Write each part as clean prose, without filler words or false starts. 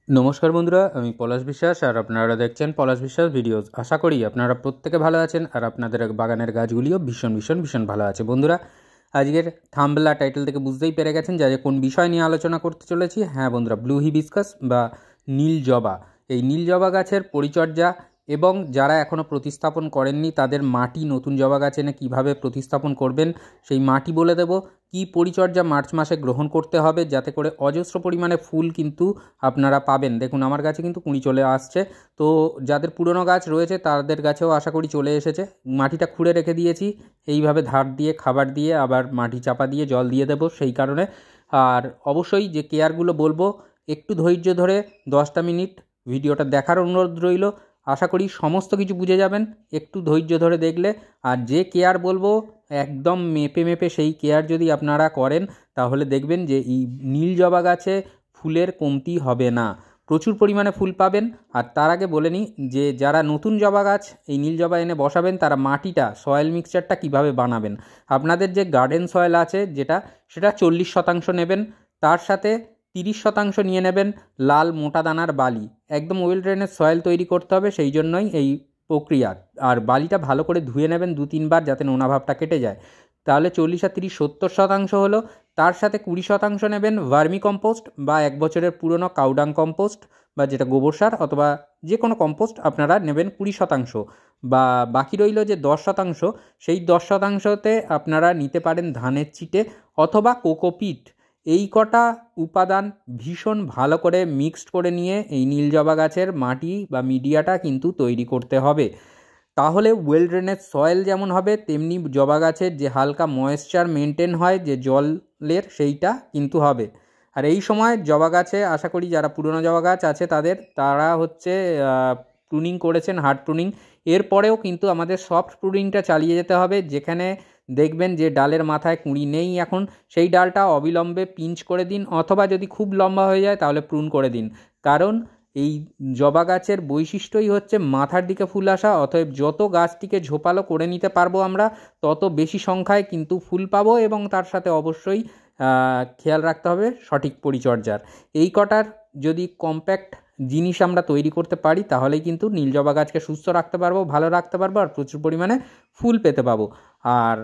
নমস্কার বন্ধুরা, আমি পলাশ বিশ্বাস আর আপনারা দেখছেন পলাশ বিশ্বাস ভিডিওস। আশা করি আপনারা প্রত্যেকে ভালো আছেন আর আপনাদের বাগানের গাছগুলিও ভীষণ ভালো আছে। বন্ধুরা, আজকের থাম্বনেল টাইটেল থেকে বুঝতেই পেরে গেছেন যে কোন বিষয় নিয়ে আলোচনা করতে চলেছি। হ্যাঁ বন্ধুরা, ব্লু হিবিস্কাস বা নীল জবা, এই নীল জবা গাছের পরিচর্যা এবং যারা এখনও প্রতিস্থাপন করেননি তাদের মাটি নতুন জবা গাছ এনে কীভাবে প্রতিস্থাপন করবেন সেই মাটি বলে দেব। কি পরিচর্যা মার্চ মাসে গ্রহণ করতে হবে যাতে করে অজস্র পরিমাণে ফুল কিন্তু আপনারা পাবেন। দেখুন আমার গাছে কিন্তু কুঁড়ি চলে আসছে, তো যাদের পুরনো গাছ রয়েছে তাদের গাছেও আশা করি চলে এসেছে। মাটিটা খুঁড়ে রেখে দিয়েছি, এইভাবে ধার দিয়ে খাবার দিয়ে আবার মাটি চাপা দিয়ে জল দিয়ে দেবো সেই কারণে। আর অবশ্যই যে কেয়ারগুলো বলবো একটু ধৈর্য ধরে 10টা মিনিট ভিডিওটা দেখার অনুরোধ রইল। আশা করি সমস্ত কিছু বুঝে যাবেন একটু ধৈর্য ধরে দেখলে। আর যে কেয়ার বলবো একদম মেপে মেপে সেই কেয়ার যদি আপনারা করেন তাহলে দেখবেন যে এই নীল জবা গাছে ফুলের কমতি হবে না, প্রচুর পরিমাণে ফুল পাবেন। আর তার আগে বলে নিই যে যারা নতুন জবা গাছ এই নীল জবা এনে বসাবেন তারা মাটিটা সয়েল মিক্সচারটা কিভাবে বানাবেন। আপনাদের যে গার্ডেন সয়েল আছে সেটা 40% নেবেন, তার সাথে 30% নিয়ে নেবেন লাল মোটা দানার বালি। একদম ওয়েল ড্রেনের সয়েল তৈরি করতে হবে, সেই জন্যই এই প্রক্রিয়া। আর বালিটা ভালো করে ধুয়ে নেবেন 2-3 বার যাতে নোনা ভাবটা কেটে যায়। তাহলে 40 আর 30 70% হলো। তার সাথে 20% নেবেন ভার্মি কম্পোস্ট বা 1 বছরের পুরনো কাউডাং কম্পোস্ট বা যেটা গোবর সার অথবা যে কোনো কম্পোস্ট আপনারা নেবেন 20%। বা বাকি রইল যে 10%, সেই 10%তে আপনারা নিতে পারেন ধানের চিটে অথবা কোকোপিট। এই কটা উপাদান ভীষণ ভালো করে মিক্সড করে নিয়ে এই নীল জবা গাছের মাটি বা মিডিয়াটা কিন্তু তৈরি করতে হবে। তাহলে ওয়েল ড্রেনেজ সয়েল যেমন হবে তেমনি জবা গাছের যে হালকা ময়েশ্চার মেনটেন হয় যে জলের সেইটা কিন্তু হবে। আর এই সময় জবা গাছে আশা করি যারা পুরনো জবা গাছ আছে তারা হচ্ছে প্রুনিং করেছেন, হার্ড প্রুনিং। এরপরেও কিন্তু আমাদের সফট প্রুনিংটা চালিয়ে যেতে হবে। যেখানে দেখবেন যে ডালের মাথায় কুঁড়ি নেই এখন, সেই ডালটা অবিলম্বে পিঞ্চ করে দিন অথবা যদি খুব লম্বা হয়ে যায় তাহলে প্রুন করে দিন। কারণ এই জবা গাছের বৈশিষ্ট্যই হচ্ছে মাথার দিকে ফুল আসা। অতএব যত গাছটিকে ঝোপালো করে নিতে পারবো আমরা তত বেশি সংখ্যায় কিন্তু ফুল পাবো, এবং তার সাথে অবশ্যই খেয়াল রাখতে হবে সঠিক পরিচর্যার। এই কটার যদি কম্প্যাক্ট জিনিস আমরা তৈরি করতে পারি তাহলেই কিন্তু নীল জবা গাছকে সুস্থ রাখতে পারবো, ভালো রাখতে পারবো আর প্রচুর পরিমাণে ফুল পেতে পাবো। আর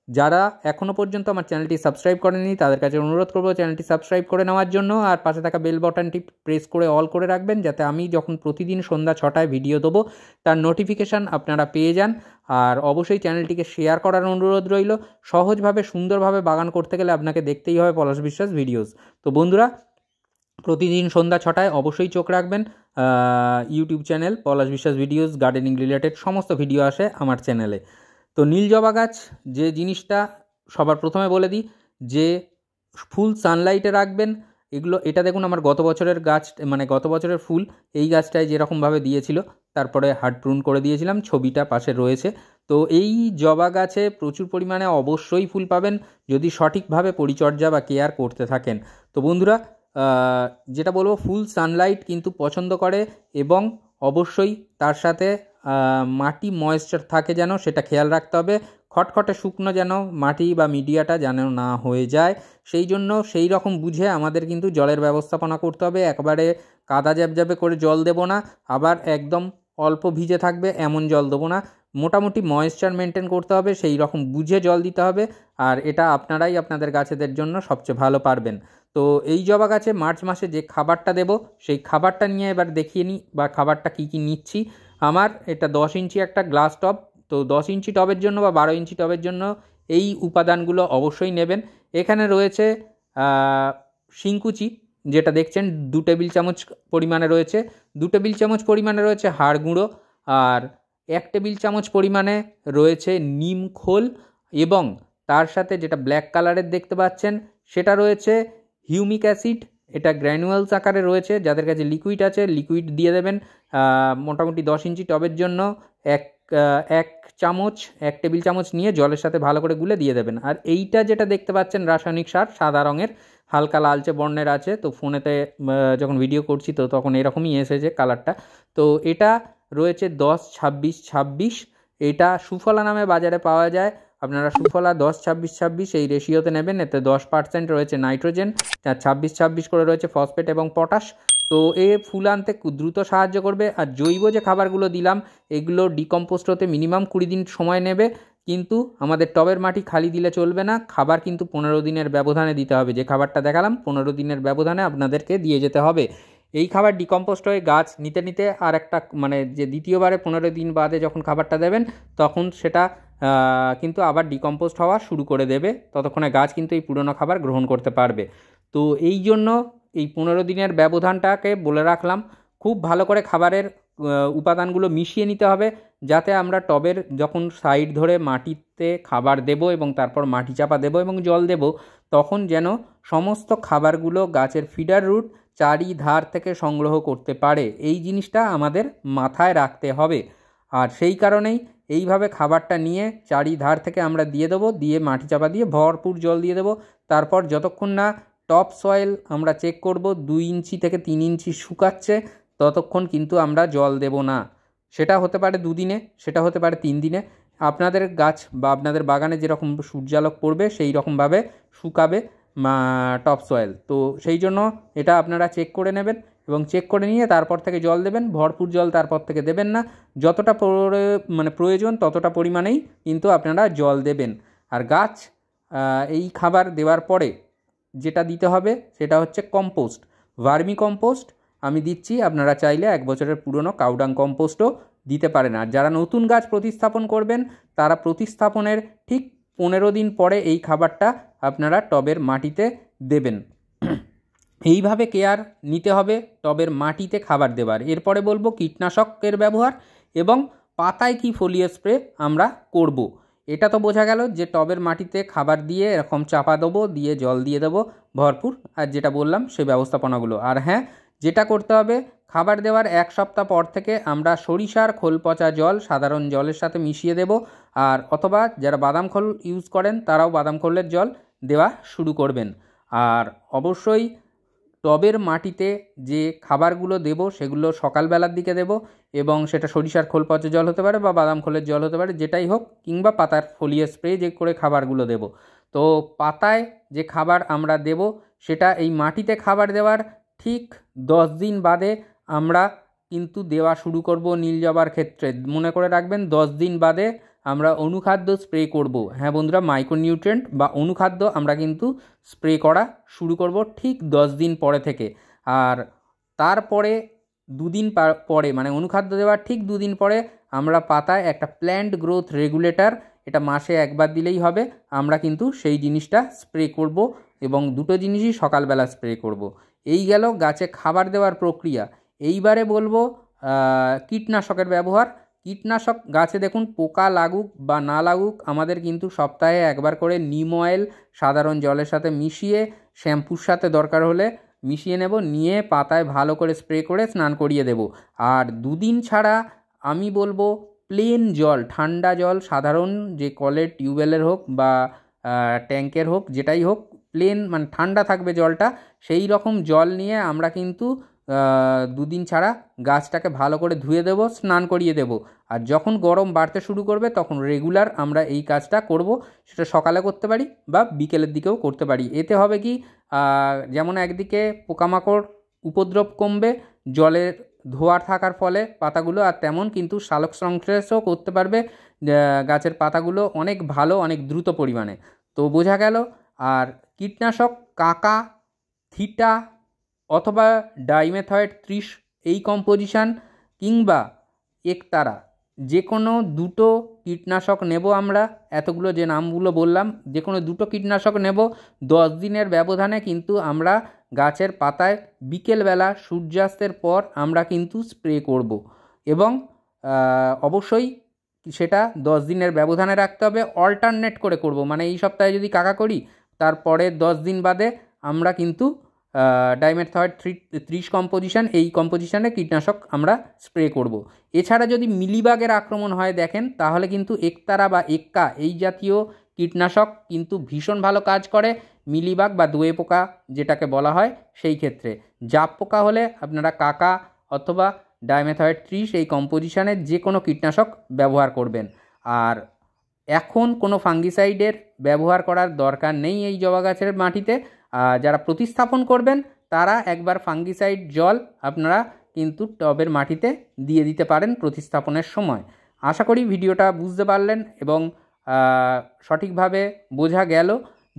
যারা এখনও পর্যন্ত আমার চ্যানেলটি সাবস্ক্রাইব করেনি তাদের কাছে অনুরোধ করবো চ্যানেলটি সাবস্ক্রাইব করে নেওয়ার জন্য, আর পাশে থাকা বেল বাটনটি প্রেস করে অল করে রাখবেন যাতে আমি যখন প্রতিদিন সন্ধ্যা 6টায় ভিডিও দেবো তার নোটিফিকেশান আপনারা পেয়ে যান। আর অবশ্যই চ্যানেলটিকে শেয়ার করার অনুরোধ রইল। সহজভাবে সুন্দরভাবে বাগান করতে গেলে আপনাকে দেখতেই হবে পলাশ বিশ্বাস ভিডিওস। তো বন্ধুরা, প্রতিদিন সন্ধ্যা 6টায় অবশ্যই চোখ রাখবেন। ইউটিউব চ্যানেল পলাশ বিশ্বাস ভিডিওস, গার্ডেনিং রিলেটেড সমস্ত ভিডিও আসে আমার চ্যানেলে। তো নীল জবা গাছ যে জিনিসটা সবার প্রথমে বলে দিই যে ফুল সানলাইটে রাখবেন। এটা দেখুন আমার গত বছরের গাছ, মানে গত বছরের ফুল এই গাছটায় যেরকমভাবে দিয়েছিল তারপরে হার্ড প্রুন করে দিয়েছিলাম, ছবিটা পাশে রয়েছে। তো এই জবা গাছে প্রচুর পরিমাণে অবশ্যই ফুল পাবেন যদি সঠিকভাবে পরিচর্যা বা কেয়ার করতে থাকেন। তো বন্ধুরা, যেটা বলবো ফুল সানলাইট কিন্তু পছন্দ করে, এবং অবশ্যই তার সাথে মাটি ময়েশ্চার থাকে যেন সেটা খেয়াল রাখতে হবে। খটখটে শুকনো যেন মাটি বা মিডিয়াটা যেন না হয়ে যায়, সেই জন্য সেই রকম বুঝে আমাদের কিন্তু জলের ব্যবস্থাপনা করতে হবে। একবারে কাদা জ্যাবজ্যাবে করে জল দেবো না, আবার একদম অল্প ভিজে থাকবে এমন জল দেবো না। মোটামুটি ময়েশ্চার মেনটেন করতে হবে, সেই রকম বুঝে জল দিতে হবে। আর এটা আপনারাই আপনাদের গাছেদের জন্য সবচেয়ে ভালো পারবেন। তো এই জবা গাছে মার্চ মাসে যে খাবারটা দেব সেই খাবারটা নিয়ে এবার দেখিয়ে নিই বা খাবারটা কী কী নিচ্ছি। আমার এটা 10 ইঞ্চি একটা গ্লাস টব, তো 10 ইঞ্চি টবের জন্য বা 12 ইঞ্চি টবের জন্য এই উপাদানগুলো অবশ্যই নেবেন। এখানে রয়েছে শিংকুচি, যেটা দেখছেন 2 টেবিল চামচ পরিমাণে রয়েছে। 2 টেবিল চামচ পরিমাণে রয়েছে হাড় গুঁড়ো, আর 1 টেবিল চামচ পরিমাণে রয়েছে নিম খোল, এবং তার সাথে যেটা ব্ল্যাক কালারের দেখতে পাচ্ছেন সেটা রয়েছে হিউমিক অ্যাসিড। এটা গ্র্যানুয়ালস আকারে রয়েছে, যাদের কাছে লিকুইড আছে লিকুইড দিয়ে দেবেন। মোটামুটি 10 ইঞ্চি টবের জন্য এক চামচ 1 টেবিল চামচ নিয়ে জলের সাথে ভালো করে গুলে দিয়ে দেবেন। আর এইটা যেটা দেখতে পাচ্ছেন রাসায়নিক সার সাদা রঙের হালকা লালচে বর্ণের আছে, তো ফোনেতে যখন ভিডিও করছি তো তখন এরকমই এসেছে কালারটা। তো এটা রয়েছে 10-26-26, এটা সুফলা নামে বাজারে পাওয়া যায়। আপনারা সুফলা 10-26-26 এই রেশিওতে নেবেন। এতে 10% রয়েছে নাইট্রোজেন, 26-26 করে রয়েছে ফসফেট এবং পটাশ। তো এ ফুল আনতে দ্রুত সাহায্য করবে। আর জৈব যে খাবারগুলো দিলাম এগুলো ডিকম্পোস্ট হতে মিনিমাম 20 দিন সময় নেবে, কিন্তু আমাদের টবের মাটি খালি দিলে চলবে না, খাবার কিন্তু 15 দিনের ব্যবধানে দিতে হবে। যে খাবারটা দেখালাম 15 দিনের ব্যবধানে আপনাদেরকে দিয়ে যেতে হবে। এই খাবার ডিকম্পোস্ট হয়ে গাছ নিতে নিতে আর একটা মানে যে দ্বিতীয়বারে 15 দিন বাদে যখন খাবারটা দেবেন তখন সেটা কিন্তু আবার ডিকম্পোস্ট হওয়া শুরু করে দেবে, ততক্ষণে গাছ কিন্তু এই পুরনো খাবার গ্রহণ করতে পারবে। তো এই জন্য এই 15 দিনের ব্যবধানটাকে বলে রাখলাম। খুব ভালো করে খাবারের উপাদানগুলো মিশিয়ে নিতে হবে, যাতে আমরা টবের যখন সাইড ধরে মাটিতে খাবার দেব এবং তারপর মাটি চাপা দেব এবং জল দেব, তখন যেন সমস্ত খাবারগুলো গাছের ফিডার রুট চারিধার থেকে সংগ্রহ করতে পারে। এই জিনিসটা আমাদের মাথায় রাখতে হবে। আর সেই কারণেই এইভাবে খাবারটা নিয়ে চারিধার থেকে আমরা দিয়ে দেবো, দিয়ে মাটি চাপা দিয়ে ভরপুর জল দিয়ে দেবো। তারপর যতক্ষণ না টপ সয়েল আমরা চেক করব 2 ইঞ্চি থেকে 3 ইঞ্চি শুকাচ্ছে, ততক্ষণ কিন্তু আমরা জল দেব না। সেটা হতে পারে 2 দিনে, সেটা হতে পারে 3 দিনে। আপনাদের গাছ বা আপনাদের বাগানে যেরকম সূর্যালোক পড়বে সেই রকমভাবে শুকাবে টপ সয়েল। তো সেই জন্য এটা আপনারা চেক করে নেবেন এবং চেক করে নিয়ে তারপর থেকে জল দেবেন। ভরপুর জল তারপর থেকে দেবেন না, যতটা মানে প্রয়োজন ততটা পরিমাণেই কিন্তু আপনারা জল দেবেন। আর গাছ এই খাবার দেওয়ার পরে যেটা দিতে হবে সেটা হচ্ছে কম্পোস্ট, ভার্মি কম্পোস্ট আমি দিচ্ছি। আপনারা চাইলে 1 বছরের পুরনো কাউডাং কম্পোস্টও দিতে পারেন। আর যারা নতুন গাছ প্রতিস্থাপন করবেন তারা প্রতিস্থাপনের ঠিক 15 দিন পরে এই খাবারটা আপনারা টবের মাটিতে দেবেন। এইভাবে কেয়ার নিতে হবে টবের মাটিতে খাবার দেবার। এরপরে বলবো কীটনাশকের ব্যবহার এবং পাতায় কি ফোলিও স্প্রে আমরা করব। এটা তো বোঝা গেল যে টবের মাটিতে খাবার দিয়ে এরকম চাপা দেবো, দিয়ে জল দিয়ে দেবো ভরপুর, আর যেটা বললাম সেই ব্যবস্থাপনাগুলো। আর হ্যাঁ, যেটা করতে হবে খাবার দেওয়ার 1 সপ্তাহ পর থেকে আমরা সরিষার খোল পচা জল সাধারণ জলের সাথে মিশিয়ে দেব। আর অথবা যারা বাদাম খোল ইউজ করেন তারাও বাদাম খোলের জল দেওয়া শুরু করবেন। আর অবশ্যই টবের মাটিতে যে খাবারগুলো দেব সেগুলো সকালবেলার দিকে দেব, এবং সেটা সরিষার খোল পচা জল হতে পারে বা বাদাম খোলের জল হতে পারে, যেটাই হোক, কিংবা পাতার ফোলিও স্প্রে যে করে খাবারগুলো দেব। তো পাতায় যে খাবার আমরা দেব সেটা এই মাটিতে খাবার দেওয়ার ঠিক 10 দিন বাদে আমরা কিন্তু দেওয়া শুরু করব নীল জবার ক্ষেত্রে। মনে করে রাখবেন 10 দিন বাদে আমরা অনুখাদ্য স্প্রে করব। হ্যাঁ বন্ধুরা, মাইক্রোনিউট্রিয়েন্ট বা অনুখাদ্য আমরা কিন্তু স্প্রে করা শুরু করব ঠিক 10 দিন পরে থেকে। আর তারপরে 2 দিন পরে মানে অনুখাদ্য দেওয়ার ঠিক 2 দিন পরে আমরা পাতায় একটা প্ল্যান্ট গ্রোথ রেগুলেটর, এটা মাসে 1 বার দিলেই হবে, আমরা কিন্তু সেই জিনিসটা স্প্রে করব এবং দুটো জিনিসই সকালবেলা স্প্রে করব। এই গেল গাছে খাবার দেওয়ার প্রক্রিয়া। এইবারে বলবো কীটনাশকের ব্যবহার। কীটনাশক গাছে দেখুন পোকা লাগুক বা না লাগুক আমাদের কিন্তু সপ্তাহে 1 বার করে নিম অয়েল সাধারণ জলের সাথে মিশিয়ে শ্যাম্পুর সাথে দরকার হলে মিশিয়ে নেব, নিয়ে পাতায় ভালো করে স্প্রে করে স্নান করিয়ে দেব। আর 2 দিন ছাড়া আমি বলবো প্লেন জল, ঠান্ডা জল, সাধারণ যে কলের টিউবওয়েলের হোক বা ট্যাঙ্কের হোক, যেটাই হোক, প্লেন মানে ঠান্ডা থাকবে জলটা, সেই রকম জল নিয়ে আমরা কিন্তু 2 দিন ছাড়া গাছটাকে ভালো করে ধুয়ে দেব, স্নান করিয়ে দেব। আর যখন গরম বাড়তে শুরু করবে তখন রেগুলার আমরা এই কাজটা করব। সেটা সকালে করতে পারি বা বিকেলের দিকেও করতে পারি। এতে হবে কি, যেমন একদিকে পোকামাকড় উপদ্রব কমবে জলের ধোয়া থাকার ফলে পাতাগুলো, আর তেমন কিন্তু সালোক সংশ্লেষও করতে পারবে গাছের পাতাগুলো অনেক ভালো, অনেক দ্রুত পরিমাণে। তো বোঝা গেল। আর কীটনাশক কাকা, থিটা অথবা ডাইমেথয়েড 30 এই কম্পোজিশান কিংবা একতারা, যে কোনো দুটো কীটনাশক নেব আমরা। এতগুলো যে নামগুলো বললাম, যে কোনো দুটো কীটনাশক নেব। 10 দিনের ব্যবধানে কিন্তু আমরা গাছের পাতায় বিকেলবেলা সূর্যাস্তের পর আমরা কিন্তু স্প্রে করব, এবং অবশ্যই সেটা 10 দিনের ব্যবধানে রাখতে হবে। অল্টারনেট করে করব, মানে এই সপ্তাহে যদি কাকা করি তারপরে 10 দিন বাদে আমরা কিন্তু ডাইমেথয়েড 30 কম্পোজিশন, এই কম্পোজিশনে কীটনাশক আমরা স্প্রে করব। এছাড়া যদি মিলিবাগের আক্রমণ হয় দেখেন, তাহলে কিন্তু একতারা বা এক্কা এই জাতীয় কীটনাশক কিন্তু ভীষণ ভালো কাজ করে। মিলিবাগ বা দোয়ে পোকা যেটাকে বলা হয় সেই ক্ষেত্রে। জাপ পোকা হলে আপনারা কাকা অথবা ডাইমেথয়েড 30 এই কম্পোজিশনের যে কোনো কীটনাশক ব্যবহার করবেন। আর এখন কোনো ফাঙ্গিসাইডের ব্যবহার করার দরকার নেই এই জবা গাছের মাটিতে। যারা প্রতিস্থাপন করবেন তারা একবার ফাঙ্গিসাইড জল আপনারা কিন্তু টবের মাটিতে দিয়ে দিতে পারেন প্রতিস্থাপনের সময়। আশা করি ভিডিওটা বুঝতে পারলেন এবং সঠিকভাবে বোঝা গেল।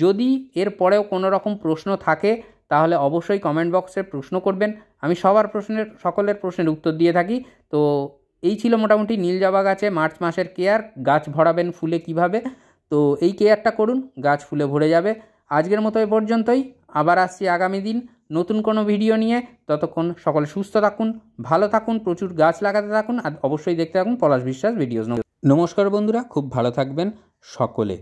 যদি এর পরেও কোনো রকম প্রশ্ন থাকে তাহলে অবশ্যই কমেন্ট বক্সে প্রশ্ন করবেন, আমি সকলের প্রশ্নের উত্তর দিয়ে থাকি। তো এই ছিল মোটামুটি নীল জবা গাছে মার্চ মাসের কেয়ার। গাছ ভরাবেন ফুলে কিভাবে, তো এই কেয়ারটা করুন, গাছ ফুলে ভরে যাবে। আজকের মতো এ পর্যন্তই, আবার আসছি আগামী দিন নতুন কোনো ভিডিও নিয়ে। ততক্ষণ সকলে সুস্থ থাকুন, ভালো থাকুন, প্রচুর গাছ লাগাতে থাকুন, আর অবশ্যই দেখতে থাকুন পলাশ বিশ্বাস ভিডিওস। নমস্কার বন্ধুরা, খুব ভালো থাকবেন সকলে।